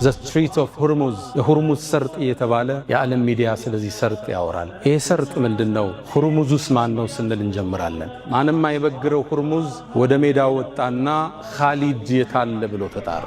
The Strait of Hormuz የሆርሙዝ ሰርጥ እየተባለ የዓለም ሚዲያ ስለዚህ ሰርጥ ያወራል። ይሄ ሰርጥ ምንድነው? ሆርሙዝስ ማን ነው ስንል እንጀምራለን። ማንም አይበግረው ሆርሙዝ ወደ ሜዳው ወጣና ኻሊድ የታለ ብሎ ተጣራ።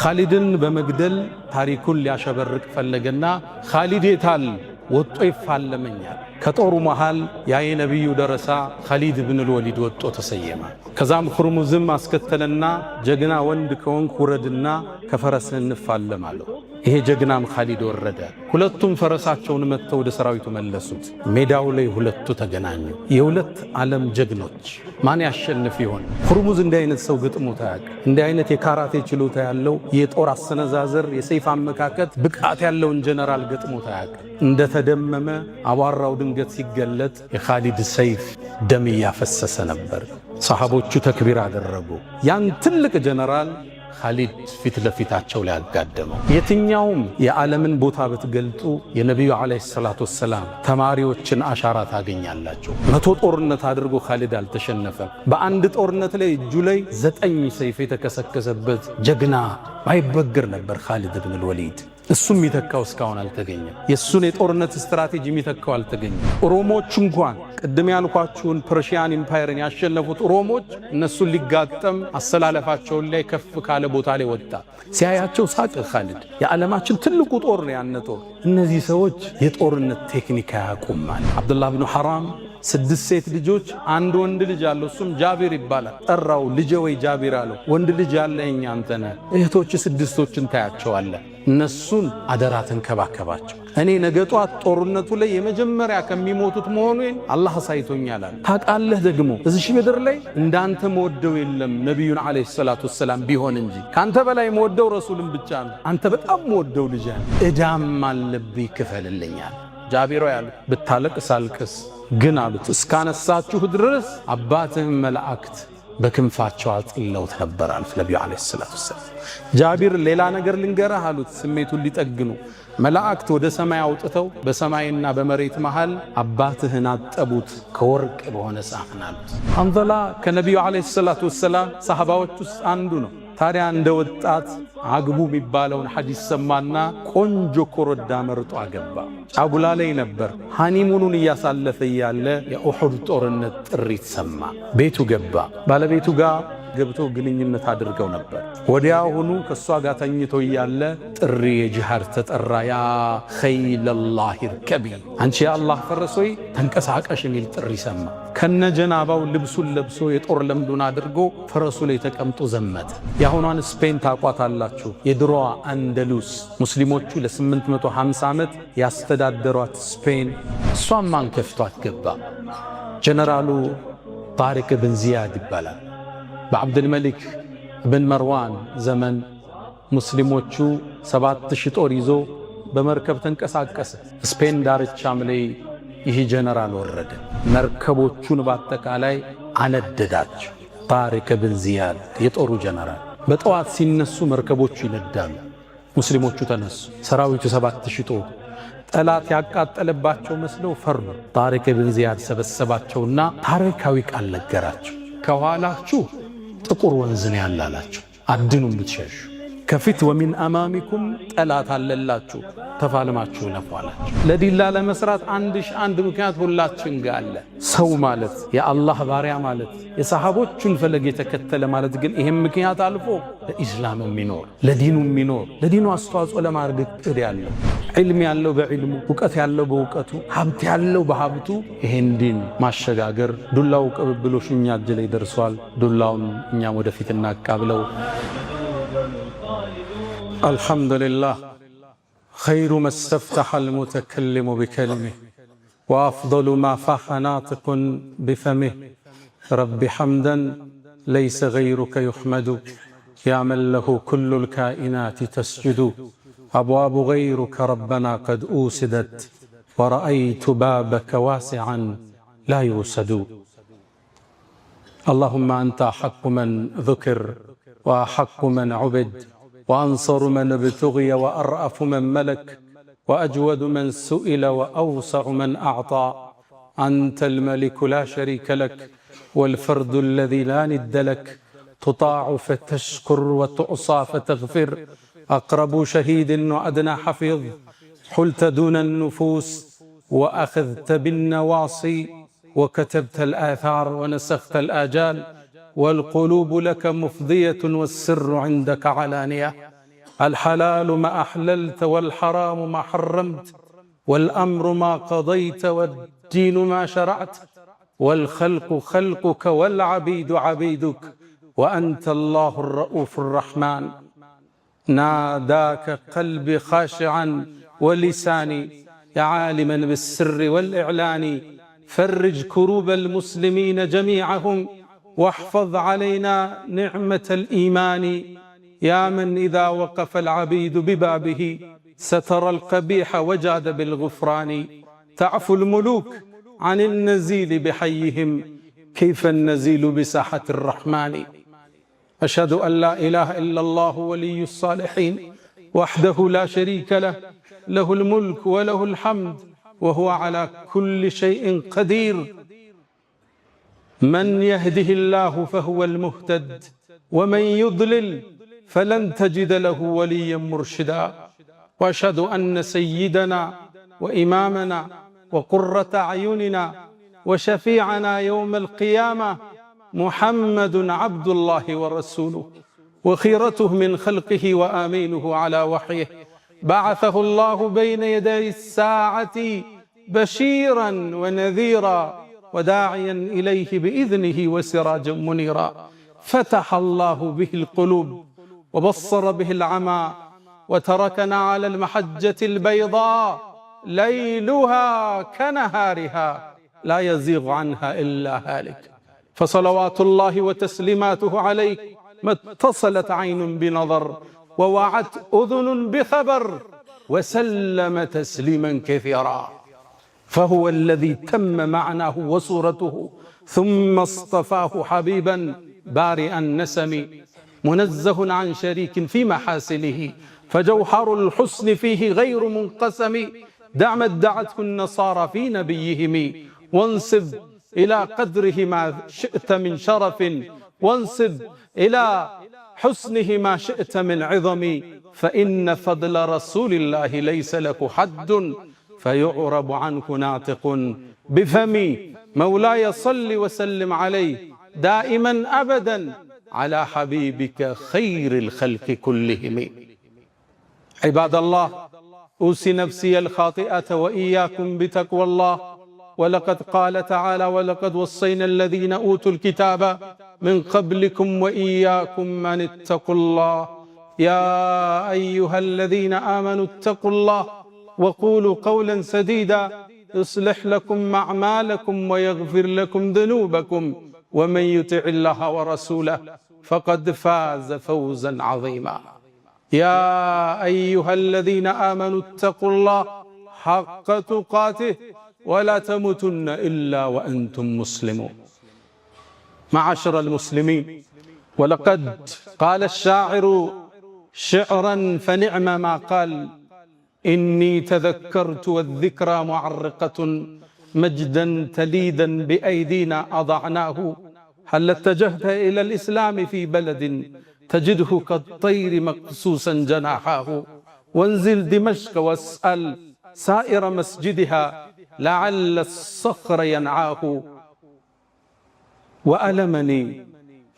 ኻሊድን በመግደል ታሪኩን ሊያሸበርቅ ፈለገና ኻሊድ የታል ወጦ ይፋለመኛል። ከጦሩ መሃል ያ የነብዩ ደረሳ ኻሊድ ኢብኑ አልወሊድ ወጦ ተሰየመ። ከዛም ሆርሙዝም አስከተለና ጀግና ወንድ ከሆንክ ውረድና ከፈረስ እንፋለማለሁ። ይሄ ጀግናም ኻሊድ ወረደ። ሁለቱም ፈረሳቸውን መተው ወደ ሰራዊቱ መለሱት። ሜዳው ላይ ሁለቱ ተገናኙ። የሁለት ዓለም ጀግኖች ማን ያሸንፍ ይሆን? ሆርሙዝ እንዲህ አይነት ሰው ገጥሞት አያውቅም። እንዲህ አይነት የካራቴ ችሎታ ያለው የጦር አሰነዛዘር የሰይፍ አመካከት ብቃት ያለውን ጀነራል ገጥሞት አያውቅም። እንደተደመመ አቧራው ድንገት ሲገለጥ የኻሊድ ሰይፍ ደም እያፈሰሰ ነበር። ሰሃቦቹ ተክቢር አደረጉ። ያን ትልቅ ጀነራል ኻሊድ ፊት ለፊታቸው ላይ አጋደመው። የትኛውም የዓለምን ቦታ ብትገልጡ የነቢዩ ዓለይሂ ሰላቱ ወሰላም ተማሪዎችን አሻራ ታገኛላችሁ። 100 ጦርነት አድርጎ ኻሊድ አልተሸነፈም። በአንድ ጦርነት ላይ እጁ ላይ 9 ሰይፍ የተከሰከሰበት ጀግና ማይበግር ነበር ኻሊድ ኢብኑ አልወሊድ። እሱም የሚተካው እስካሁን አልተገኘም። የእሱን የጦርነት ስትራቴጂ የሚተካው አልተገኘም። ሮሞች እንኳን ቅድም ያልኳችሁን ፐርሺያን ኢምፓየርን ያሸነፉት ሮሞች እነሱን ሊጋጠም አሰላለፋቸውን ላይ ከፍ ካለ ቦታ ላይ ወጣ። ሲያያቸው ሳቅ ኻሊድ። የዓለማችን ትልቁ ጦር ነው ያነ ጦር። እነዚህ ሰዎች የጦርነት ቴክኒክ ያቁማል። አብዱላህ ብኑ ሐራም 6 ሴት ልጆች አንድ ወንድ ልጅ አለው። እሱም ጃቢር ይባላል። ጠራው። ልጄ ወይ ጃቢር አለው። ወንድ ልጅ ያለኝ አንተ ነህ። እህቶች 6ቶችን ታያቸዋለህ። እነሱን አደራ ተንከባከባቸው። እኔ ነገ ጧት ጦርነቱ ላይ የመጀመሪያ ከሚሞቱት መሆኑን አላህ አሳይቶኛል። ታውቃለህ ደግሞ እዚህ ምድር ላይ እንዳንተ መወደው የለም ነብዩን አለይሂ ሰላቱ ወሰላም ቢሆን እንጂ ካንተ በላይ መወደው ረሱልን ብቻ ነው። አንተ በጣም መወደው ልጅ ነህ። እዳም አለብኝ ክፈልልኛል። ጃቢሮ ያሉት ብታለቅስ አልቅስ ግን አሉት እስካነሳችሁ ድረስ አባትህም መላእክት በክንፋቸው አጥለውት ነበር አሉት ነብዩ አለይሂ ሰላቱ ወሰላም። ጃቢር ሌላ ነገር ልንገርህ አሉት ስሜቱን ሊጠግኑ። መላእክት ወደ ሰማይ አውጥተው በሰማይና በመሬት መሃል አባትህን አጠቡት ከወርቅ በሆነ ሳህን አሉት። ሐንዘላ ከነብዩ አለይሂ ሰላቱ ወሰላም ሰሃባዎች ውስጥ አንዱ ነው። ታዲያ እንደ ወጣት አግቡ የሚባለውን ሐዲስ ሰማና ቆንጆ ኮረዳ መርጦ አገባ። ጫጉላ ላይ ነበር። ሃኒሙኑን እያሳለፈ ያለ የኡሁድ ጦርነት ጥሪት ሰማ። ቤቱ ገባ። ባለቤቱ ጋር ገብቶ ግንኙነት አድርገው ነበር። ወዲያውኑ ከሷ ጋር ተኝቶ ያለ ጥሪ የጂሃድ ተጠራ። ያ ኸይለላህ ርከቢ፣ አንቺ የአላህ ፈረስ ሆይ ተንቀሳቀሽ የሚል ጥሪ ሰማ። ከነጀናባው ልብሱን ለብሶ የጦር ለምዱን አድርጎ ፈረሱ ላይ ተቀምጦ ዘመተ። የአሁኗን ስፔን ታቋታላችሁ። የድሮዋ አንደሉስ ሙስሊሞቹ ለ850 ዓመት ያስተዳደሯት ስፔን። እሷም ማን ከፍቷት ገባ? ጀነራሉ ጣሪቅ ብን ዚያድ ይባላል። በአብድልመሊክ ብን መርዋን ዘመን ሙስሊሞቹ 7000 ጦር ይዞ በመርከብ ተንቀሳቀሰ። ስፔን ዳርቻም ላይ ይህ ጀነራል ወረደ። መርከቦቹን በአጠቃላይ አነደዳቸው። ጣሪቅ ብን ዚያድ የጦሩ ጀነራል። በጠዋት ሲነሱ መርከቦቹ ይነዳሉ። ሙስሊሞቹ ተነሱ። ሰራዊቱ 7000 ጦር ጠላት ያቃጠለባቸው መስለው ፈሩ። ጣሪቅ ብን ዚያድ ሰበሰባቸውና ታሪካዊ ቃል ነገራቸው። ከኋላችሁ ጥቁር ወንዝ ነው ያላላችሁ፣ አድኑም ብትሸሹ። ከፊት ወሚን አማሚኩም ጠላት አለላችሁ፣ ተፋልማችሁ ለፏላችሁ። ለዲላ ለመስራት አንድ ምክንያት ሁላችን ጋር አለ። ሰው ማለት የአላህ ባሪያ ማለት የሰሃቦቹን ፈለግ የተከተለ ማለት ግን ይሄን ምክንያት አልፎ ለኢስላም የሚኖር ለዲኑ የሚኖር ለዲኑ አስተዋጽኦ ለማድረግ እቅድ ያለው ዒልም ያለው በዒልሙ ዕውቀት ያለው በዕውቀቱ ሀብት ያለው በሀብቱ ይሄን ዲን ማሸጋገር። ዱላው ቅብብሎሽ እኛ እጅ ላይ ደርሷል። ዱላውን እኛም ወደፊት እናቃብለው። አልሐምዱሊላህ خير ما استفتح المتكلم بكلمه وأفضل ما فاح ناطق بفمه رب حمدا ليس غيرك يحمد يا من له كل الكائنات تسجد أبواب غيرك ربنا قد أوسدت ورأيت بابك واسعا لا يوسد اللهم أنت أحق من ذكر وأحق من عبد وأنصر من ابتغي وأرأف من ملك وأجود من سئل وأوسع من أعطى أنت الملك لا شريك لك والفرد الذي لا ند لك تطاع فتشكر وتعصى فتغفر أقرب شهيد وأدنى حفيظ حلت دون النفوس وأخذت بالنواصي وكتبت الآثار ونسخت الآجال والقلوب لك مفضية والسر عندك علانية الحلال ما أحللت والحرام ما حرمت والأمر ما قضيت والدين ما شرعت والخلق خلقك والعبيد عبيدك وأنت الله الرؤوف الرحمن ناداك قلبي خاشعا ولساني يا عالما بالسر والإعلان فرج كروب المسلمين جميعهم واحفظ علينا نعمة الإيمان يا من إذا وقف العبيد ببابه ستر القبيح وجاد بالغفران تعفو الملوك عن النزيل بحيهم كيف النزيل بساحة الرحمن أشهد أن لا إله إلا الله ولي الصالحين وحده لا شريك له له الملك وله الحمد وهو على كل شيء قدير من يهده الله فهو المهتد ومن يضلل فلن تجد له وليا مرشدا وأشهد أن سيدنا وإمامنا وقرة أعيننا وشفيعنا يوم القيامة محمد عبد الله ورسوله وخيرته من خلقه وآمينه على وحيه بعثه الله بين يدي الساعة بشيرا ونذيرا وداعيا إليه بإذنه وسراجا منيرا فتح الله به القلوب وبصر به العمى وتركنا على المحجة البيضاء ليلها كنهارها لا يزيغ عنها إلا هالك فصلوات الله وتسليماته عليه ما اتصلت عين بنظر ووعت أذن بخبر وسلم تسليما كثيرا فهو الذي تم معناه وصورته ثم اصطفاه حبيبا بارئ النسم منزه عن شريك في محاسنه فجوهر الحسن فيه غير منقسم دع ما ادعته النصارى في نبيهم وانسب إلى قدره ما شئت من شرف وانسب إلى حسنه ما شئت من عظم فإن فضل رسول الله ليس له حد فيعرب عنه ناطق بفمي مولاي صل وسلم عليه دائما أبدا على حبيبك خير الخلق كلهم عباد الله أوصي نفسي الخاطئة وإياكم بتقوى الله ولقد قال تعالى ولقد وصينا الذين أوتوا الكتاب من قبلكم وإياكم أن اتقوا الله يا أيها الذين آمنوا اتقوا الله وقولوا قولا سديدا يصلح لكم أعمالكم ويغفر لكم ذنوبكم ومن يطع الله ورسوله فقد فاز فوزا عظيما يا أيها الذين آمنوا اتقوا الله حق تقاته ولا تموتن إلا وأنتم مسلمون معاشر المسلمين ولقد قال الشاعر شعرا فنعم ما قال إني تذكرت والذكرى معرقة مجدا تليدا بأيدينا أضعناه هل اتجهت إلى الإسلام في بلد تجده كالطير مقصوصا جناحاه وانزل دمشق واسأل سائر مسجدها لعل الصخر ينعاه وألمني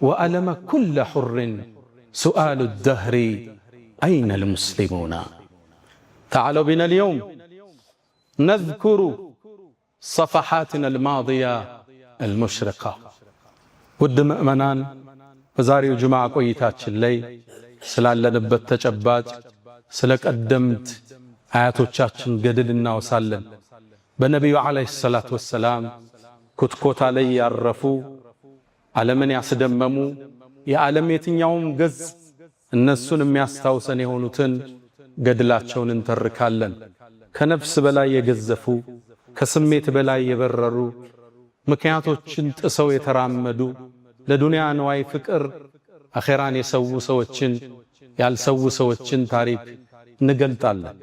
وألم كل حر سؤال الدهر أين المسلمون تعالوا بنا اليوم نذكر صفحاتنا الماضية المشرقة ود مؤمنان بزاري الجمعة قويتاتش اللي سلال لنبت تجبات سلك قدمت آياتوچاችን ገድል እናወሳለን በነብዩ አለይሂ ሰላቱ ወሰላም ኩትኮታ ላይ ያረፉ ዓለምን ያስደመሙ የዓለም የትኛውም ገጽ እነሱን የሚያስታውሰን የሆኑትን ገድላቸውን እንተርካለን ከነፍስ በላይ የገዘፉ ከስሜት በላይ የበረሩ ምክንያቶችን ጥሰው የተራመዱ ለዱንያ ነዋይ ፍቅር አኺራን የሰው ሰዎችን ያልሰው ሰዎችን ታሪክ እንገልጣለን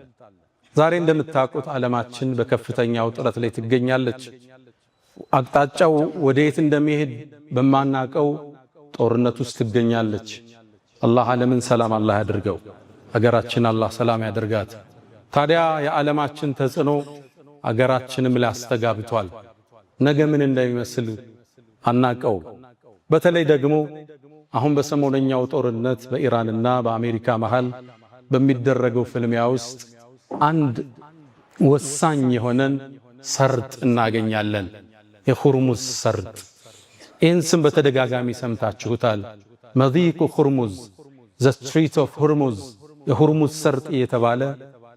ዛሬ እንደምታውቁት ዓለማችን በከፍተኛው ጥረት ላይ ትገኛለች አቅጣጫው ወዴት እንደሚሄድ በማናቀው ጦርነት ውስጥ ትገኛለች። አላህ ዓለምን ሰላም አላህ ያድርገው። አገራችን አላህ ሰላም ያድርጋት። ታዲያ የዓለማችን ተጽዕኖ አገራችንም ላይ አስተጋብቷል። ነገ ምን እንደሚመስል አናቀው። በተለይ ደግሞ አሁን በሰሞነኛው ጦርነት በኢራንና በአሜሪካ መሃል በሚደረገው ፍልሚያ ውስጥ አንድ ወሳኝ የሆነን ሰርጥ እናገኛለን። የሁርሙዝ ሰርጥ። ይህን ስም በተደጋጋሚ ሰምታችሁታል። መዲቁ ሁርሙዝ፣ ዘ ስትሪት ኦፍ ሁርሙዝ፣ የሁርሙዝ ሰርጥ እየተባለ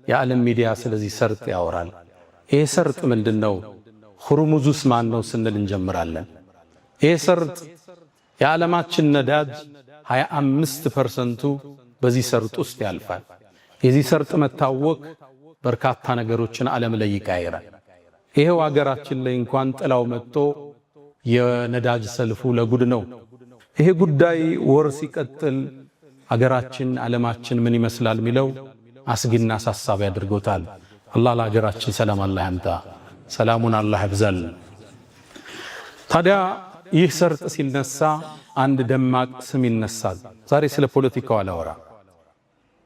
የዓለም ሚዲያ ስለዚህ ሰርጥ ያወራል። ይህ ሰርጥ ምንድነው? ሁርሙዙስ ማን ነው ስንል እንጀምራለን። ይህ ሰርጥ የዓለማችን ነዳጅ 25% በዚህ ሰርጥ ውስጥ ያልፋል። የዚህ ሰርጥ መታወቅ በርካታ ነገሮችን ዓለም ላይ ይቀይራል። ይሄው አገራችን ላይ እንኳን ጥላው መጥቶ የነዳጅ ሰልፉ ለጉድ ነው። ይሄ ጉዳይ ወር ሲቀጥል አገራችን ዓለማችን ምን ይመስላል ሚለው አስጊና አሳሳቢ ያድርጎታል። አላህ ለሀገራችን ሰላም አላህ ያምጣ፣ ሰላሙን አላህ ያብዛል። ታዲያ ይህ ሰርጥ ሲነሳ አንድ ደማቅ ስም ይነሳል። ዛሬ ስለ ፖለቲካው አላወራ፣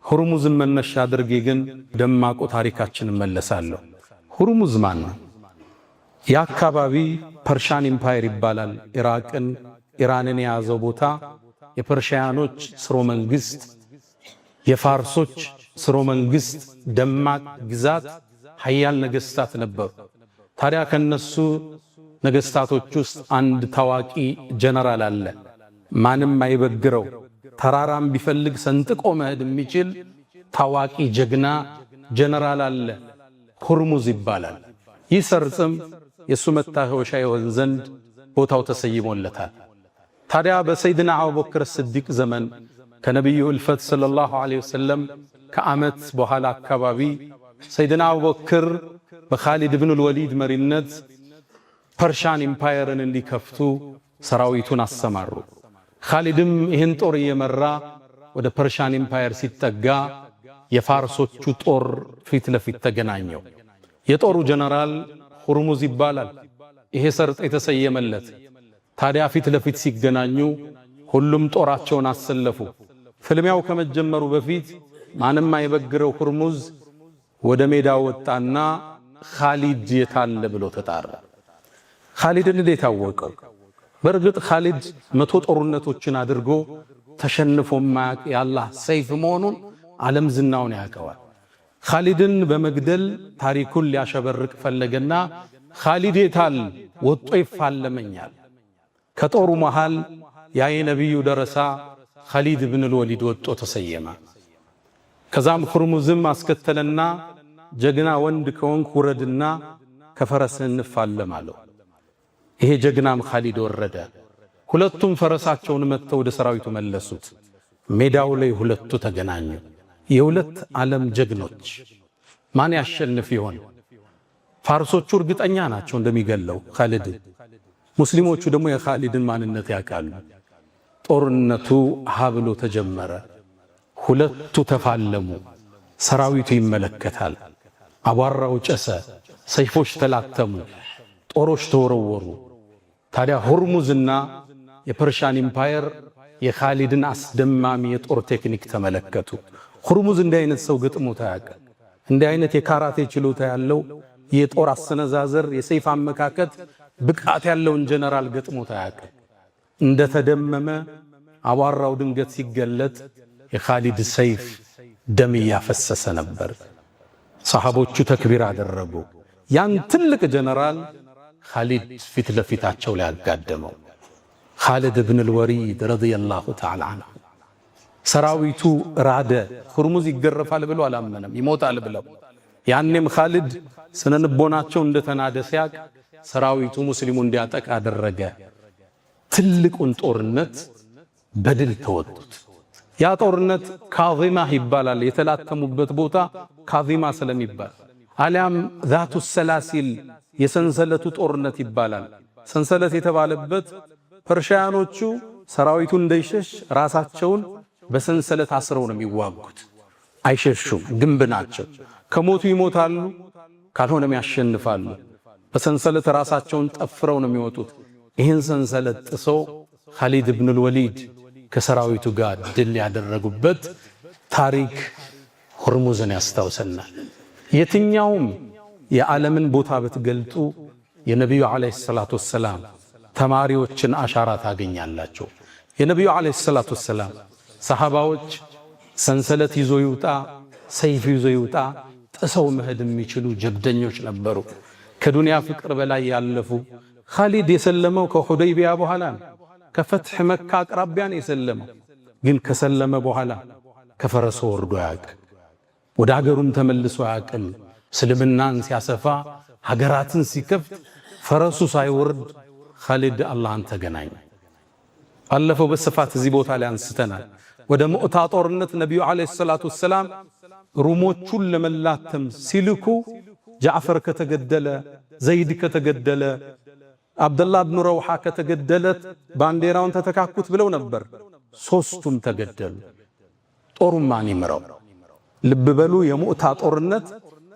ሁርሙዝን መነሻ አድርጌ ግን ደማቁ ታሪካችን መለሳለሁ። ሁርሙዝ ማን ነው? የአካባቢ ፐርሻን ኢምፓየር ይባላል። ኢራንን የያዘው ቦታ የፐርሺያኖች ስርወ መንግስት፣ የፋርሶች ስርወ መንግስት ደማቅ ግዛት ሀያል ነገስታት ነበሩ። ታዲያ ከነሱ ነገስታቶች ውስጥ አንድ ታዋቂ ጀነራል አለ። ማንም አይበግረው፣ ተራራም ቢፈልግ ሰንጥቆ መሄድ የሚችል ታዋቂ ጀግና ጀነራል አለ። ሁርሙዝ ይባላል። ይህ ሰርጥም የሱ መታወሻ ይሆን ዘንድ ቦታው ተሰይሞለታል። ታዲያ በሰይድና አቡበክር ስዲቅ ዘመን ከነቢዩ እልፈት ሰለላሁ ዐለይሂ ወሰለም ከዓመት በኋላ አካባቢ ሰይድና አቡበክር በኻሊድ ብን ወሊድ መሪነት ፐርሻን ኢምፓየርን እንዲከፍቱ ሰራዊቱን አሰማሩ። ኻሊድም ይህን ጦር እየመራ ወደ ፐርሻን ኢምፓየር ሲጠጋ የፋርሶቹ ጦር ፊት ለፊት ተገናኘው። የጦሩ ጀነራል ሁርሙዝ ይባላል። ይሄ ሰርጥ የተሰየመለት። ታዲያ ፊት ለፊት ሲገናኙ ሁሉም ጦራቸውን አሰለፉ። ፍልሚያው ከመጀመሩ በፊት ማንም አይበግረው ሁርሙዝ ወደ ሜዳ ወጣና ኻሊድ የታለ ብሎ ተጣራ። ኻሊድን እንዴት አወቀው? በእርግጥ ኻሊድ 100 ጦርነቶችን አድርጎ ተሸንፎ ማያቅ የአላህ ሰይፍ መሆኑን ዓለም ዝናውን ያውቀዋል። ኻሊድን በመግደል ታሪኩን ሊያሸበርቅ ፈለገና ኻሊድ የታል ወጦ ይፋለመኛል። ከጦሩ መሃል ያ የነቢዩ ደረሳ ኻሊድ ብን ወሊድ ወጦ ተሰየመ። ከዛም ሁርሙዝም አስከተለና ጀግና ወንድ ከወንክ ውረድና ከፈረስህ እንፋለም አለው። ይሄ ጀግናም ኻሊድ ወረደ። ሁለቱም ፈረሳቸውን መተው ወደ ሰራዊቱ መለሱት። ሜዳው ላይ ሁለቱ ተገናኙ። የሁለት ዓለም ጀግኖች ማን ያሸንፍ ይሆን? ፋርሶቹ እርግጠኛ ናቸው እንደሚገለው ኻሊድ። ሙስሊሞቹ ደግሞ የኻሊድን ማንነት ያውቃሉ። ጦርነቱ ሀብሎ ተጀመረ። ሁለቱ ተፋለሙ። ሰራዊቱ ይመለከታል። አቧራው ጨሰ። ሰይፎች ተላተሙ። ጦሮች ተወረወሩ። ታዲያ ሁርሙዝና የፐርሻን ኢምፓየር የኻሊድን አስደማሚ የጦር ቴክኒክ ተመለከቱ። ሁርሙዝ እንዲህ አይነት ሰው ገጥሞት አያውቅም። እንዲህ አይነት የካራቴ ችሎታ ያለው የጦር አሰነዛዘር፣ የሰይፍ አመካከት ብቃት ያለውን ጀነራል ገጥሞት አያውቅም። እንደተደመመ አቧራው ድንገት ሲገለጥ የኻሊድ ሰይፍ ደም እያፈሰሰ ነበር። ሰሃቦቹ ተክቢር አደረጉ። ያን ትልቅ ጀነራል ኻሊድ ፊት ለፊታቸው ላይ አጋደመው። ኻሊድ ብን ወሊድ ረዲየላሁ ተዓላ ዐንሁ። ሰራዊቱ ራደ። ሁርሙዝ ይገረፋል ብሎ አላመነም፣ ይሞታል ብለው። ያኔም ኻሊድ ስነልቦናቸው እንደተናደ ሲያቅ ሰራዊቱ ሙስሊሙ እንዲያጠቃ አደረገ። ትልቁን ጦርነት በድል ተወጡት። ያ ጦርነት ካዚማ ይባላል። የተላተሙበት ቦታ ካዚማ ስለሚባል አሊያም ዛቱ ሰላሲል የሰንሰለቱ ጦርነት ይባላል። ሰንሰለት የተባለበት ፐርሺያኖቹ ሰራዊቱ እንዳይሸሽ ራሳቸውን በሰንሰለት አስረው ነው የሚዋጉት። አይሸሹም፣ ግንብ ናቸው። ከሞቱ ይሞታሉ፣ ካልሆነም ያሸንፋሉ። በሰንሰለት ራሳቸውን ጠፍረው ነው የሚወጡት። ይህን ሰንሰለት ጥሶ ኻሊድ ብን አልወሊድ ከሰራዊቱ ጋር ድል ያደረጉበት ታሪክ ሁርሙዝን ያስታውሰናል። የትኛውም የዓለምን ቦታ ብትገልጡ የነቢዩ ዓለይሂ ሰላቱ ወሰላም ተማሪዎችን አሻራ ታገኛላችሁ። የነቢዩ ዓለይሂ ሰላቱ ወሰላም ሰሓባዎች ሰንሰለት ይዞ ይውጣ፣ ሰይፍ ይዞ ይውጣ ጥሰው መሄድ የሚችሉ ጀብደኞች ነበሩ። ከዱንያ ፍቅር በላይ ያለፉ። ኻሊድ የሰለመው ከሁደይቢያ በኋላ ነው። ከፈትሕ መካ አቅራቢያን የሰለመው ግን ከሰለመ በኋላ ከፈረሱ ወርዶ አያውቅም። ወደ ሀገሩም ተመልሶ አያውቅም። እስልምናን ሲያሰፋ ሀገራትን ሲከፍት ፈረሱ ሳይወርድ ኻሊድ አላህን ተገናኘ። ባለፈው በስፋት እዚህ ቦታ ላይ አንስተናል። ወደ ሙዕታ ጦርነት ነቢዩ ዓለይሂ ሰላቱ ወሰላም ሩሞቹን ለመላተም ሲልኩ ጃዕፈር ከተገደለ፣ ዘይድ ከተገደለ፣ አብደላህ ብኑ ረውሓ ከተገደለት ባንዲራውን ተተካኩት ብለው ነበር። ሦስቱም ተገደሉ። ጦሩን ማን ይምረው? ልብ በሉ፣ የሙዕታ ጦርነት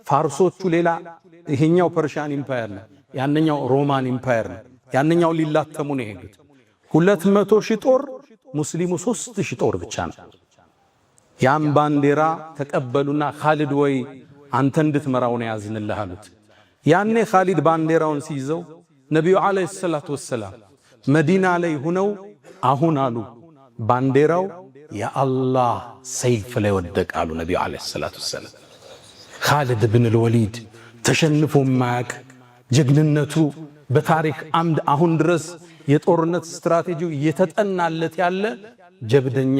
ፋርሶቹ ሌላ፣ ይሄኛው ፐርሺያን ኢምፓየር ነው፣ ያንኛው ሮማን ኢምፓየር ነው። ያንኛው ሊላተሙ ነው የሄዱት። 200,000 ጦር፣ ሙስሊሙ 3,000 ጦር ብቻ ነው። ያን ባንዲራ ተቀበሉና ኻሊድ ወይ አንተ እንድትመራው ነው ያዝንልህ አሉት። ያኔ ኻሊድ ባንዲራውን ሲይዘው ነቢዩ ዓለይሂ ሰላቱ ወሰላም መዲና ላይ ሁነው አሁን አሉ ባንዲራው የአላህ ሰይፍ ላይ ወደቀ አሉ ነቢዩ ዓለይሂ ሰላቱ ወሰላም። ኻሊድ ብን አልወሊድ ተሸንፎ ማያቅ ጀግንነቱ በታሪክ አምድ አሁን ድረስ የጦርነት ስትራቴጂው እየተጠናለት ያለ ጀብደኛ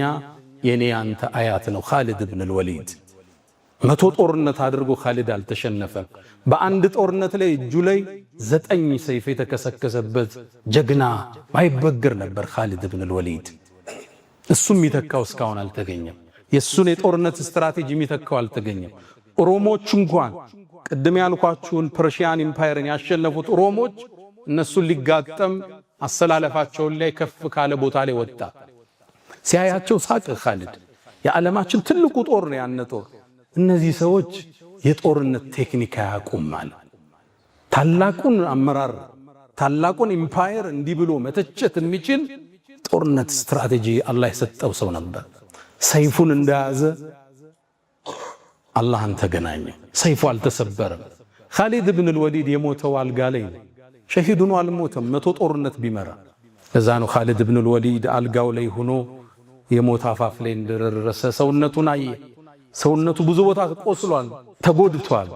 የኔ አንተ አያት ነው ኻሊድ ብን አልወሊድ። 100 ጦርነት አድርጎ ኻሊድ አልተሸነፈም። በአንድ ጦርነት ላይ እጁ ላይ 9 ሰይፍ የተከሰከሰበት ጀግና ማይበግር ነበር ኻሊድ ብን አልወሊድ። እሱም የሚተካው እስካሁን አልተገኘም። የሱን የጦርነት ስትራቴጂ የሚተካው አልተገኘም። ሮሞች እንኳን ቅድም ያልኳችሁን ፐርሺያን ኢምፓየርን ያሸነፉት ሮሞች እነሱን ሊጋጠም አሰላለፋቸውን ላይ ከፍ ካለ ቦታ ላይ ወጣ። ሲያያቸው ሳቅ ኻሊድ። የዓለማችን ትልቁ ጦር ነው ያነ ጦር። እነዚህ ሰዎች የጦርነት ቴክኒክ አያውቁም ማለት። ታላቁን አመራር ታላቁን ኢምፓየር እንዲህ ብሎ መተቸት የሚችል ጦርነት ስትራቴጂ አላህ የሰጠው ሰው ነበር። ሰይፉን እንደያዘ አላህን ተገናኘ። ሰይፉ አልተሰበረም። ኻሊድ ብን አልወሊድ የሞተው አልጋ ላይ ነው። ሸሂድ ሆኖ አልሞተም። 100 ጦርነት ቢመራ። ለዛ ነው ኻሊድ ብን አልወሊድ አልጋው ላይ ሆኖ የሞት አፋፍ ላይ እንደደረሰ ሰውነቱን አየ። ሰውነቱ ብዙ ቦታ ቆስሏል፣ ተጎድቷል።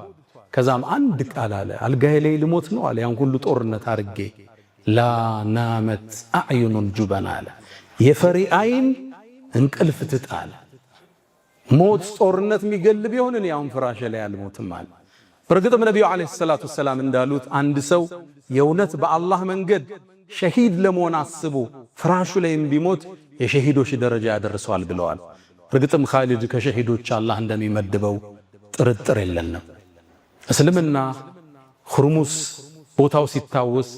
ከዛም አንድ ቃል አለ፣ አልጋዬ ላይ ልሞት ነው አለ። ያን ሁሉ ጦርነት አርጌ ላ ናመት አዕዩኑል ጁበና አለ። የፈሪ አይን እንቅልፍ ትጣል። ሞት ጦርነት የሚገል ቢሆን እኔ አሁን ፍራሽ ላይ አልሞትም አለ። በርግጥም ነቢዩ ዓለይሂ ሰላቱ ወሰላም እንዳሉት አንድ ሰው የእውነት በአላህ መንገድ ሸሂድ ለመሆን አስቦ ፍራሹ ላይም ቢሞት የሸሂዶች ደረጃ ያደርሰዋል ብለዋል። በርግጥም ኻሊድ ከሸሂዶች አላህ እንደሚመድበው ጥርጥር የለንም። እስልምና ሁርሙዝ ቦታው ሲታወስ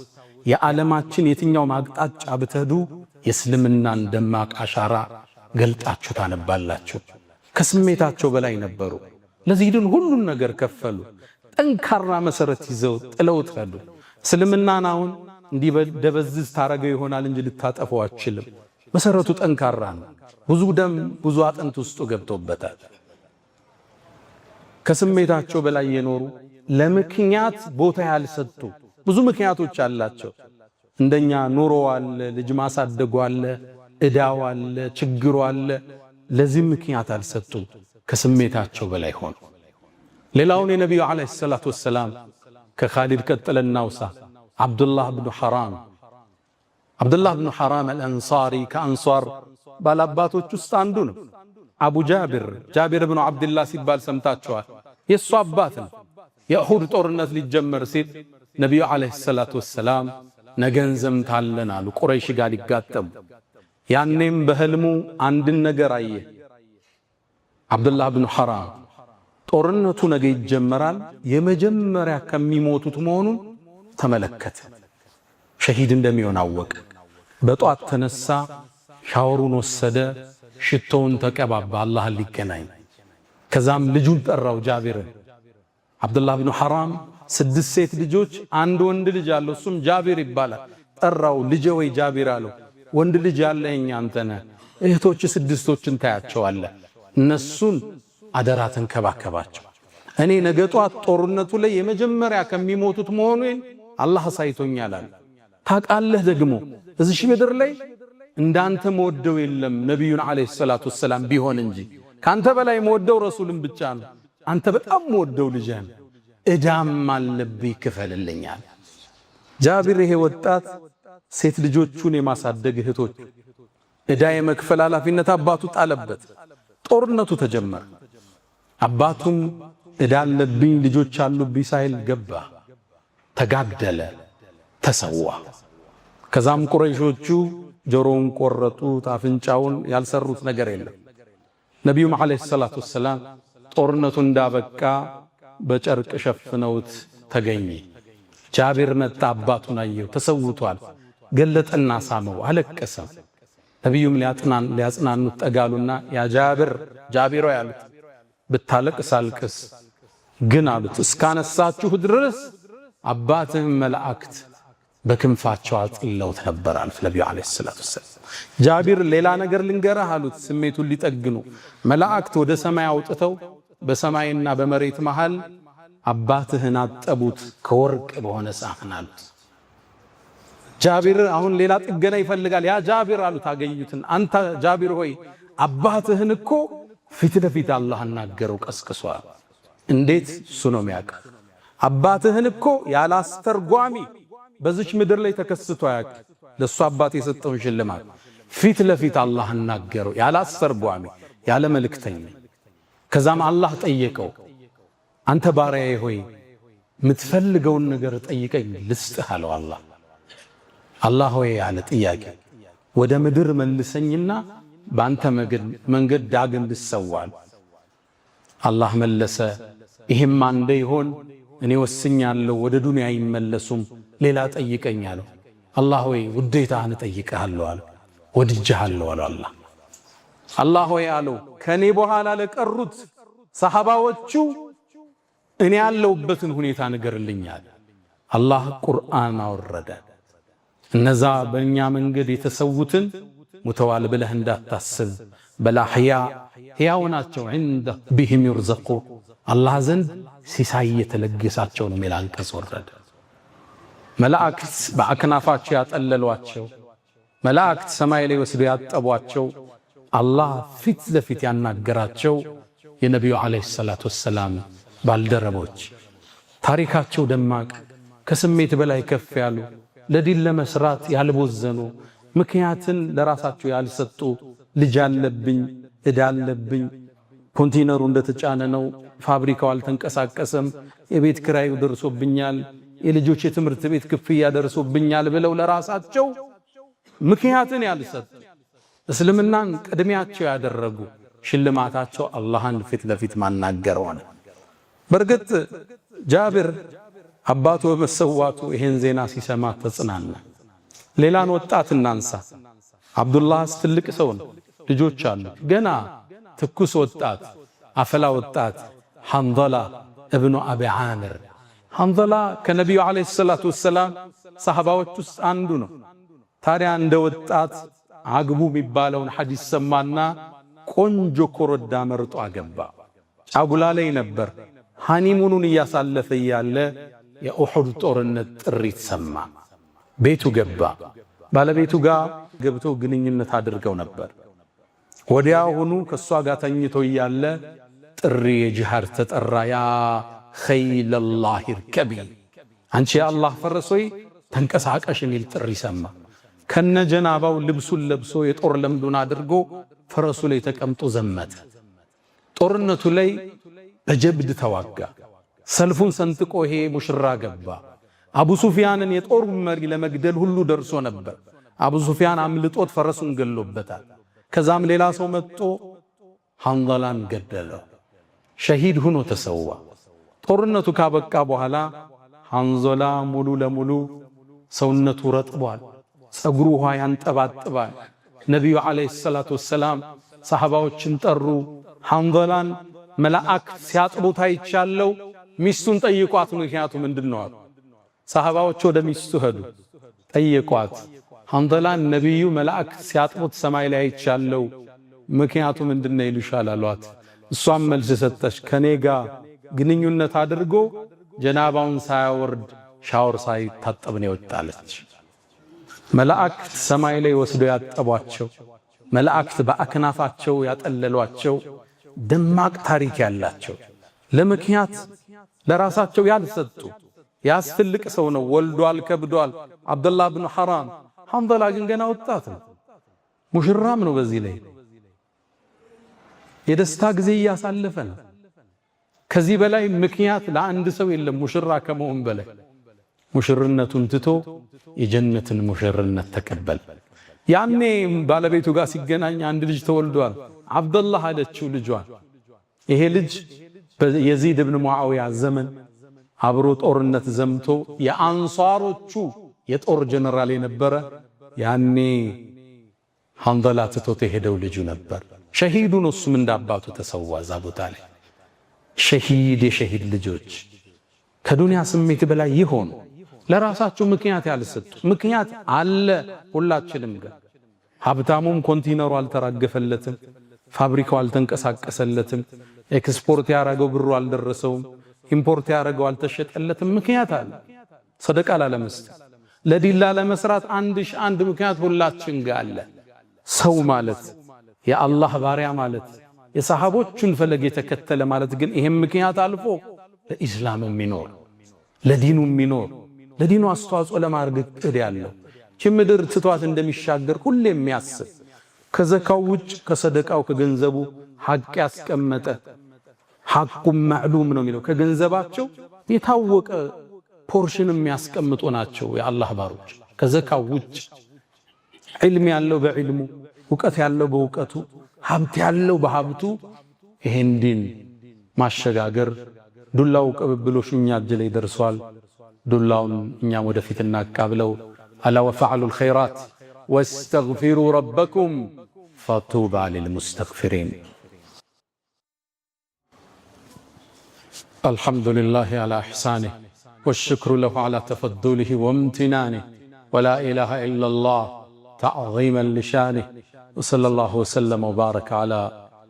የዓለማችን የትኛው ማቅጣጫ ብትሄዱ የእስልምናን ደማቅ አሻራ ገልጣችሁ ታነባላችሁ። ከስሜታቸው በላይ ነበሩ። ለዚህ ግን ሁሉን ነገር ከፈሉ። ጠንካራ መሰረት ይዘው ጥለውት ሄዱ። እስልምናን አሁን እንዲደበዝዝ ታረገው ይሆናል እንጂ ልታጠፈው አትችልም። መሰረቱ ጠንካራ ነው። ብዙ ደም ብዙ አጥንት ውስጡ ገብቶበታል። ከስሜታቸው በላይ የኖሩ ለምክንያት ቦታ ያልሰጡ ብዙ ምክንያቶች አላቸው። እንደኛ ኑሮ አለ፣ ልጅ ማሳደጉ አለ፣ እዳው አለ፣ ችግሩ አለ። ለዚህ ምክንያት አልሰጡም። ከስሜታቸው በላይ ሆኑ። ሌላውን የነቢዩ ዓለይሂ ሰላቱ ወሰላም ከኻሊድ ቀጥለን ናውሳ ዓብዱላህ ብኑ ሐራም። ዓብዱላህ ብኑ ሐራም አልአንሳሪ ከአንሷር ባላባቶች ውስጥ አንዱ ነው። አቡ ጃቢር ብኑ ዓብድላህ ሲባል ሰምታችኋል። የእሱ አባት ነው። የኡሁድ ጦርነት ሊጀመር ሲል ነቢዩ ዓለይሂ ሰላቱ ወሰላም ነገን ዘምታለን አሉ፣ ቁረይሽ ጋር ሊጋጠሙ። ያኔም በህልሙ አንድን ነገር አየ። ዓብዱላህ ብኑ ሐራም ጦርነቱ ነገ ይጀመራል፣ የመጀመሪያ ከሚሞቱት መሆኑን ተመለከተ። ሸሂድ እንደሚሆን አወቀ። በጧት ተነሳ፣ ሻወሩን ወሰደ፣ ሽቶውን ተቀባባ አላህን ሊገናኝ። ከዛም ልጁን ጠራው ጃቢርን። ዓብዱላህ ብኑ ሐራም 6 ሴት ልጆች 1 ወንድ ልጅ አለው፣ እሱም ጃቢር ይባላል። ጠራው፣ ልጄ ወይ ጃቢር አለው። ወንድ ልጅ ያለኝ አንተ ነህ። እህቶች ስድስቶችን ታያቸዋለህ። እነሱን አደራ ተንከባከባቸው። እኔ ነገ ጧት ጦርነቱ ላይ የመጀመሪያ ከሚሞቱት መሆኑን አላህ አሳይቶኛል አለ። ታውቃለህ ደግሞ እዚህ ምድር ላይ እንዳንተ መወደው የለም ነብዩን አለይሂ ሰላቱ ወሰላም ቢሆን እንጂ ካንተ በላይ መወደው ረሱልን ብቻ ነው። አንተ በጣም መወደው ልጅህን እዳም አለብኝ ክፈልልኛል። ጃቢር ይሄ ወጣት ሴት ልጆቹን የማሳደግ እህቶች እዳ የመክፈል ኃላፊነት አባቱ ጣለበት። ጦርነቱ ተጀመረ። አባቱም እዳ አለብኝ ልጆች አሉብኝ ሳይል ገባ፣ ተጋደለ፣ ተሰዋ። ከዛም ቁረይሾቹ ጆሮውን ቆረጡት፣ አፍንጫውን፣ ያልሰሩት ነገር የለም። ነቢዩም ዓለይሂ ሰላቱ ወሰላም ጦርነቱ እንዳበቃ በጨርቅ ሸፍነውት ተገኘ። ጃቢር መጣ፣ አባቱን አየው፣ ተሰውቷል። ገለጠና ሳመው፣ አለቀሰ። ነቢዩም ሊያጽናኑት ጠጋሉና ያ ጃቢር ያሉት ብታለቅስ አልቅስ ግን አሉት እስካነሳችሁ ድረስ አባትህም መላእክት በክንፋቸው አጥለውት ነበር አሉት ነቢዩ ዓለይሂ ሰላቱ ወሰላም። ጃቢር ሌላ ነገር ልንገርህ አሉት ስሜቱን ሊጠግኑ። መላእክት ወደ ሰማይ አውጥተው በሰማይና በመሬት መሃል አባትህን አጠቡት ከወርቅ በሆነ ሳህን አሉት። ጃቢር አሁን ሌላ ጥገና ይፈልጋል። ያ ጃቢር አሉት አገኙትን፣ አንተ ጃቢር ሆይ አባትህን እኮ ፊት ለፊት አላህ አናገረው ቀስቅሷል። እንዴት? እሱ ነው የሚያውቅ። አባትህን እኮ ያላስተርጓሚ በዚች ምድር ላይ ተከስቶ ያውቅ። ለሱ አባት የሰጠውን ሽልማት ፊት ለፊት አላህ አናገረው ያላስተርጓሚ ያለ መልእክተኛ። ከዛም አላህ ጠየቀው፣ አንተ ባሪያዬ ሆይ የምትፈልገውን ነገር ጠይቀኝ ልስጥህ አለው። አላህ ሆይ ያለ ጥያቄ ወደ ምድር መልሰኝና በአንተ መንገድ ዳግም ልሰዋል። አላህ መለሰ፣ ይህም አንደ ይሆን እኔ ወስኛለሁ፣ ወደ ዱንያ አይመለሱም፣ ሌላ ጠይቀኝ አለው። አላህ ሆይ ውዴታህን እጠይቅሃለሁ አለ። ወድጄሃለሁ አለው። አላህ ሆይ አለው ከኔ በኋላ ለቀሩት ሰሃባዎቹ እኔ ያለሁበትን ሁኔታ ንገርልኛል። አላህ ቁርአን አወረደ። እነዛ በእኛ መንገድ የተሰዉትን ሙተዋል ብለህ እንዳታስብ፣ በላህያ ሕያው ናቸው። ዐንደ ቢሂም ይርዘቁ አላህ ዘንድ ሲሳይ የተለገሳቸው ነው የሚል አንቀጽ ወረደ። መላእክት በአክናፋቸው ያጠለሏቸው፣ መላእክት ሰማይ ላይ ወስደው ያጠቧቸው፣ አላህ ፊት ለፊት ያናገራቸው የነቢዩ ዓለይሂ ሰላቱ ወሰላም ባልደረቦች ታሪካቸው ደማቅ፣ ከስሜት በላይ ከፍ ያሉ፣ ለዲን ለመስራት ያልቦዘኑ፣ ምክንያትን ለራሳቸው ያልሰጡ፣ ልጅ አለብኝ እዳ አለብኝ፣ ኮንቴነሩ እንደተጫነ ነው፣ ፋብሪካው አልተንቀሳቀሰም፣ የቤት ክራዩ ደርሶብኛል፣ የልጆች የትምህርት ቤት ክፍያ ደርሶብኛል ብለው ለራሳቸው ምክንያትን ያልሰጡ እስልምናን ቅድሚያቸው ያደረጉ ሽልማታቸው አላህን ፊት ለፊት ማናገር ሆነ። በርግጥ ጃቢር አባቱ በመሰዋቱ ይሄን ዜና ሲሰማ ተጽናና። ሌላን ወጣት እናንሳ። አብዱላህ ትልቅ ሰው ነው፣ ልጆች አሉ። ገና ትኩስ ወጣት አፈላ ወጣት ሐንዘላ እብኑ አቢ ዓሚር። ሐንዘላ ከነቢዩ ዓለይሂ ሰላቱ ወሰላም ሰሃባዎች ውስጥ አንዱ ነው። ታዲያ እንደ ወጣት አግቡ የሚባለውን ሐዲስ ሰማና ቆንጆ ኮረዳ መርጦ አገባ። ጫጉላ ላይ ነበር። ሃኒሙኑን እያሳለፈ እያለ የኡሑድ ጦርነት ጥሪት ሰማ። ቤቱ ገባ። ባለቤቱ ጋር ገብተው ግንኙነት አድርገው ነበር። ወዲያውኑ ከሷ ጋር ተኝቶ እያለ ጥሪ የጂሃድ ተጠራ። ያ ኸይለላህ ይርከቢ፣ አንቺ የአላህ ፈረስ ሆይ ተንቀሳቀሽ የሚል ጥሪ ሰማ። ከነጀናባው ልብሱን ለብሶ የጦር ለምዱን አድርጎ ፈረሱ ላይ ተቀምጦ ዘመተ። ጦርነቱ ላይ በጀብድ ተዋጋ። ሰልፉን ሰንጥቆ ይሄ ሙሽራ ገባ። አቡ ሱፊያንን የጦር መሪ ለመግደል ሁሉ ደርሶ ነበር። አቡ ሱፊያን አምልጦት ፈረሱን ገሎበታል። ከዛም ሌላ ሰው መጥቶ ሐንዘላን ገደለው። ሸሂድ ሆኖ ተሰዋ። ጦርነቱ ካበቃ በኋላ ሐንዘላ ሙሉ ለሙሉ ሰውነቱ ረጥቧል። ጸጉሩ ውሃ ያንጠባጥባል። ነቢዩ ዓለይሂ ሰላቱ ወሰላም ሰሃባዎችን ጠሩ። ሐንዘላን መላእክት ሲያጥቡት አይቻለው፣ ሚስቱን ጠይቋት ምክንያቱ ምንድነው አሉ። ሰሃባዎች ወደ ሚስቱ ሄዱ፣ ጠየቋት። ሐንዘላን ነቢዩ መላእክት ሲያጥቡት ሰማይ ላይ አይቻለው ምክንያቱ ምንድነው ይሉሻል አሏት። እሷም መልስ ሰጠች፣ ከኔ ጋር ግንኙነት አድርጎ ጀናባውን ሳያወርድ ሻወር ሳይታጠብ ነው የወጣለች። መላእክት ሰማይ ላይ ወስደው ያጠቧቸው፣ መላእክት በአክናፋቸው ያጠለሏቸው ደማቅ ታሪክ ያላቸው ለምክንያት ለራሳቸው ያልሰጡ ያስፈልቅ ሰው ነው። ወልዷል፣ ከብዷል። አብዱላህ ብን ሐራም። ሐንዘላ ግን ገና ወጣት ነው፣ ሙሽራም ነው። በዚህ ላይ የደስታ ጊዜ እያሳለፈ ነው። ከዚህ በላይ ምክንያት ለአንድ ሰው የለም ሙሽራ ከመሆን በላይ። ሙሽርነቱን ትቶ የጀነትን ሙሽርነት ተቀበል። ያኔ ባለቤቱ ጋር ሲገናኝ አንድ ልጅ ተወልዷል። አብዱላህ አለችው ልጇን። ይሄ ልጅ በየዚድ ብን ሙዓዊያ ዘመን አብሮ ጦርነት ዘምቶ የአንሷሮቹ የጦር ጀነራል የነበረ ያኔ ሐንዘላ ትቶት የሄደው ልጁ ነበር። ሸሂዱ ነው። እሱም እንዳባቱ ተሰዋ እዛ ቦታ ላይ። ሸሂድ የሸሂድ ልጆች ከዱንያ ስሜት በላይ ይሆኑ ለራሳቸው ምክንያት ያልሰጡ። ምክንያት አለ ሁላችንም ጋር። ሀብታሙም ኮንቲነሩ አልተራገፈለትም፣ ፋብሪካው አልተንቀሳቀሰለትም፣ ኤክስፖርት ያረገው ብሩ አልደረሰውም፣ ኢምፖርት ያረገው አልተሸጠለትም። ምክንያት አለ። ሰደቃ ላለመስጠት ለዲላ ለመስራት አንድ ምክንያት ሁላችን ጋር አለ። ሰው ማለት የአላህ ባሪያ ማለት የሰሃቦቹን ፈለግ የተከተለ ማለት ግን ይሄም ምክንያት አልፎ ለኢስላም የሚኖር ለዲኑ የሚኖር ለዲኑ አስተዋጽኦ ለማድረግ እቅድ ያለው ምድር ትቷት እንደሚሻገር ሁሌ የሚያስብ ከዘካው ውጭ ከሰደቃው ከገንዘቡ ሐቅ ያስቀመጠ ሐቁም ማዕሉም ነው የሚለው ከገንዘባቸው የታወቀ ፖርሽን የሚያስቀምጡ ናቸው የአላህ ባሮች። ከዘካው ውጭ ዒልም ያለው በዒልሙ፣ ዕውቀት ያለው በዕውቀቱ፣ ሀብት ያለው በሀብቱ ይሄን ዲን ማሸጋገር ዱላው ቅብብሎሹ እኛ እጅ ላይ ደርሷል። ዱላውን እኛም ወደፊት እናቃብለው። አላ ወፈዐሉ ልኸይራት ወስተግፊሩ ረበኩም ፈጡባ ሊልሙስተግፊሪን። አልሐምዱሊላሂ ዐላ ኢሕሳኒህ ወሽክሩ ለሁ ዐላ ተፈዱሊህ ወምቲናኒህ ወላ ኢላሃ ኢለላህ ተዕዚመን ሊሻኒህ ወሰለላሁ ወሰለም ወባረከ ዐላ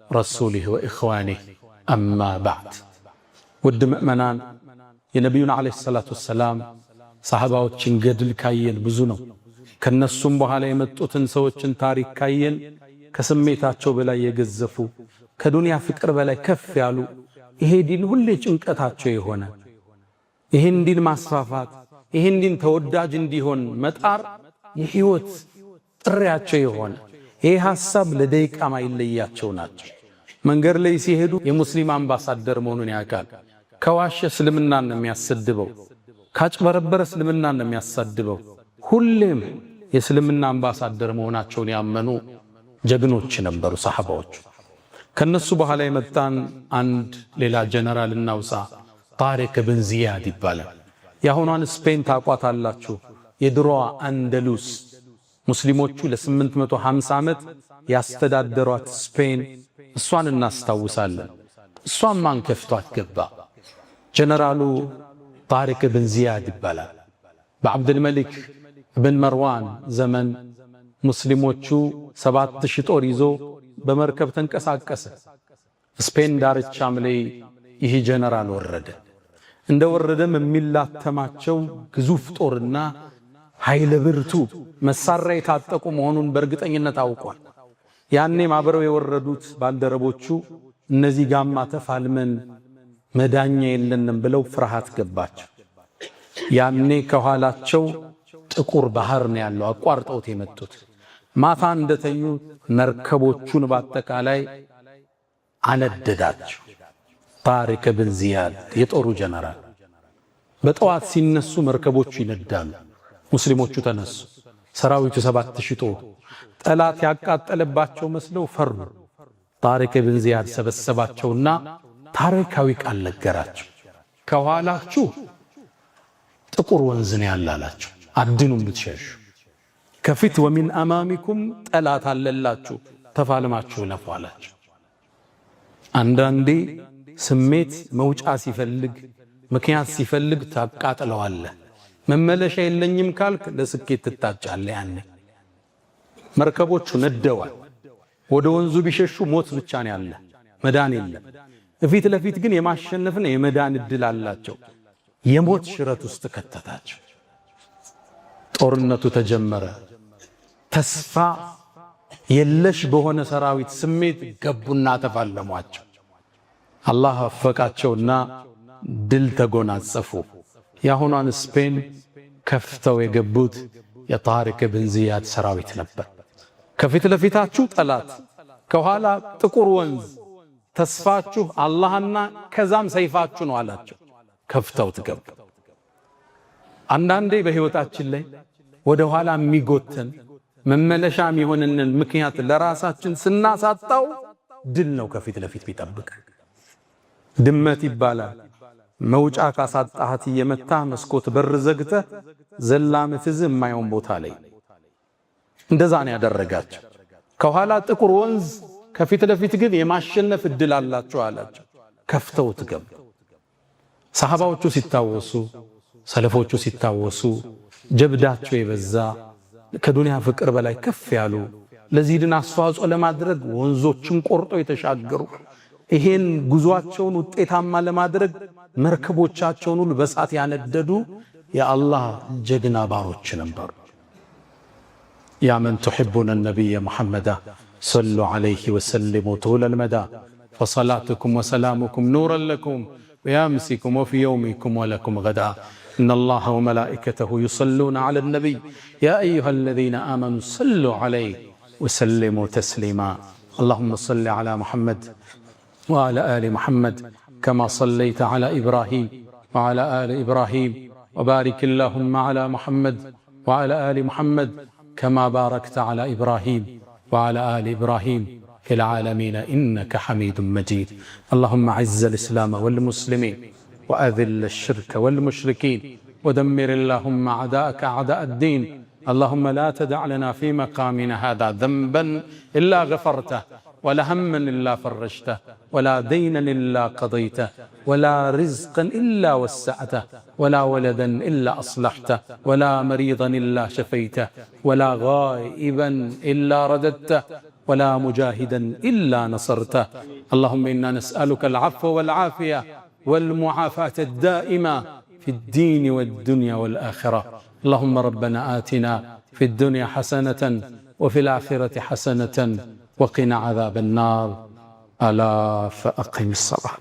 ረሱሊህ ወኢኽዋኒህ አማ በዕድ። ውድ ምእመናን የነቢዩን ዓለይሂ ሰላቱ ወሰላም ሰሃባዎችን ገድል ካየን ብዙ ነው። ከነሱም በኋላ የመጡትን ሰዎችን ታሪክ ካየን ከስሜታቸው በላይ የገዘፉ ከዱንያ ፍቅር በላይ ከፍ ያሉ ይሄ ዲን ሁሌ ጭንቀታቸው የሆነ ይሄን ዲን ማስፋፋት ይሄን ዲን ተወዳጅ እንዲሆን መጣር የህይወት ጥሪያቸው የሆነ ይሄ ሐሳብ ለደቂቃ ማይለያቸው ናቸው። መንገድ ላይ ሲሄዱ የሙስሊም አምባሳደር መሆኑን ያውቃል። ከዋሸ እስልምናን ነው የሚያሰድበው፣ ካጭበረበረ እስልምናን ነው የሚያሳድበው። ሁሌም የእስልምና አምባሳደር መሆናቸውን ያመኑ ጀግኖች ነበሩ ሰሃባዎች። ከነሱ በኋላ የመጣን አንድ ሌላ ጀነራል እናውሳ። ጣሪቅ ብን ዚያድ ይባላል። የአሁኗን ስፔን ታቋታላችሁ። የድሮዋ አንደሉስ ሙስሊሞቹ ለ850 ዓመት ያስተዳደሯት ስፔን እሷን እናስታውሳለን። እሷን ማን ከፍቷት ገባ? ጀነራሉ ጣሪቅ ብን ዚያድ ይባላል። በዓብድልመሊክ ብን መርዋን ዘመን ሙስሊሞቹ 7000 ጦር ይዞ በመርከብ ተንቀሳቀሰ። ስፔን ዳርቻም ላይ ይህ ጀነራል ወረደ። እንደ ወረደም የሚላተማቸው ግዙፍ ጦርና ኃይለ ብርቱ መሳሪያ የታጠቁ መሆኑን በእርግጠኝነት አውቋል። ያኔም አብረው የወረዱት ባልደረቦቹ እነዚህ ጋማ ተፋልመን መዳኛ የለንም ብለው ፍርሃት ገባቸው። ያኔ ከኋላቸው ጥቁር ባህር ነው ያለው፣ አቋርጠውት የመጡት። ማታ እንደተኙ መርከቦቹን በአጠቃላይ አነደዳቸው። ጣሪቅ ብን ዚያድ የጦሩ ጀነራል በጠዋት ሲነሱ መርከቦቹ ይነዳሉ። ሙስሊሞቹ ተነሱ። ሰራዊቱ 7000 ጦር ጠላት ያቃጠለባቸው መስለው ፈሩ። ጣሪቅ ብን ዚያድ ሰበሰባቸውና ታሪካዊ ቃል ነገራቸው። ከኋላችሁ ጥቁር ወንዝ ነው ያላላችሁ፣ አድኑም ብትሸሹ። ከፊት ወሚን አማሚኩም ጠላት አለላችሁ፣ ተፋልማችሁ ለፉ አላቸው። አንዳንዴ ስሜት መውጫ ሲፈልግ ምክንያት ሲፈልግ ታቃጥለዋለህ። መመለሻ የለኝም ካልክ ለስኬት ትታጫለህ። ያኔ መርከቦቹ ነደዋል። ወደ ወንዙ ቢሸሹ ሞት ብቻ ነው ያለ፣ መዳን የለም። ፊት ለፊት ግን የማሸነፍና የመዳን እድል አላቸው። የሞት ሽረት ውስጥ ከተታቸው። ጦርነቱ ተጀመረ። ተስፋ የለሽ በሆነ ሰራዊት ስሜት ገቡና ተፋለሟቸው። አላህ አፈቃቸውና ድል ተጎናጸፉ። የአሁኗን ስፔን ከፍተው የገቡት የጣሪቅ ብን ዚያድ ሰራዊት ነበር። ከፊት ለፊታችሁ ጠላት፣ ከኋላ ጥቁር ወንዝ፣ ተስፋችሁ አላህና ከዛም ሰይፋችሁ ነው አላቸው። ከፍተው ትገቡ። አንዳንዴ በህይወታችን ላይ ወደ ኋላ የሚጎተን መመለሻ የሚሆንንን ምክንያት ለራሳችን ስናሳጣው ድል ነው ከፊት ለፊት ቢጠብቅ። ድመት ይባላል መውጫ ካሳጣሃት እየመታ መስኮት በር ዘግተ ዘላ ምትዝ የማይሆን ቦታ ላይ እንደዛ ነው ያደረጋቸው። ከኋላ ጥቁር ወንዝ፣ ከፊት ለፊት ግን የማሸነፍ እድል አላቸው አላቸው። ከፍተው ትገቡ። ሰሃባዎቹ ሲታወሱ፣ ሰለፎቹ ሲታወሱ ጀብዳቸው የበዛ ከዱንያ ፍቅር በላይ ከፍ ያሉ ለዚህ ድን አስተዋጽኦ ለማድረግ ወንዞችን ቆርጦ የተሻገሩ ይሄን ጉዟቸውን ውጤታማ ለማድረግ መርከቦቻቸውን ሁሉ በሳት ያነደዱ የአላህ ጀግና ባሮች ነበሩ። ያ መን ትሕቡነ ነቢየ ሙሐመዳ ሰሉ ዐለይሂ ወሰሊሙ ጡለል መዳ ፈሰላቱኩም ወሰላሙኩም ኑረን ለኩም በያምሲኩም ወፊ የውሚኩም ወለኩም ገዳ إن الله وملائكته يصلون على النبي يا أيها الذين آمنوا صلوا عليه وسلموا تسليما اللهم صل على محمد وعلى آل محمد كما صليت على إبراهيم وعلى آل إبراهيم وبارك اللهم على محمد وعلى آل محمد كما باركت على إبراهيم وعلى آل إبراهيم في العالمين إنك حميد مجيد اللهم عز الإسلام والمسلمين وأذل الشرك والمشركين ودمر اللهم أعداءك أعداء الدين اللهم لا تدع لنا في مقامنا هذا ذنبا إلا غفرته ولا هما إلا فرجته ولا دينا إلا قضيته ولا رزقا إلا وسعته ولا ولدا إلا أصلحته ولا مريضا إلا شفيته ولا غائبا إلا رددته ولا مجاهدا إلا نصرته اللهم إنا نسألك العفو والعافية والمعافاة الدائمة في الدين والدنيا والآخرة اللهم ربنا آتنا في الدنيا حسنة وفي الآخرة حسنة وقنا عذاب النار ألا فأقم الصلاة.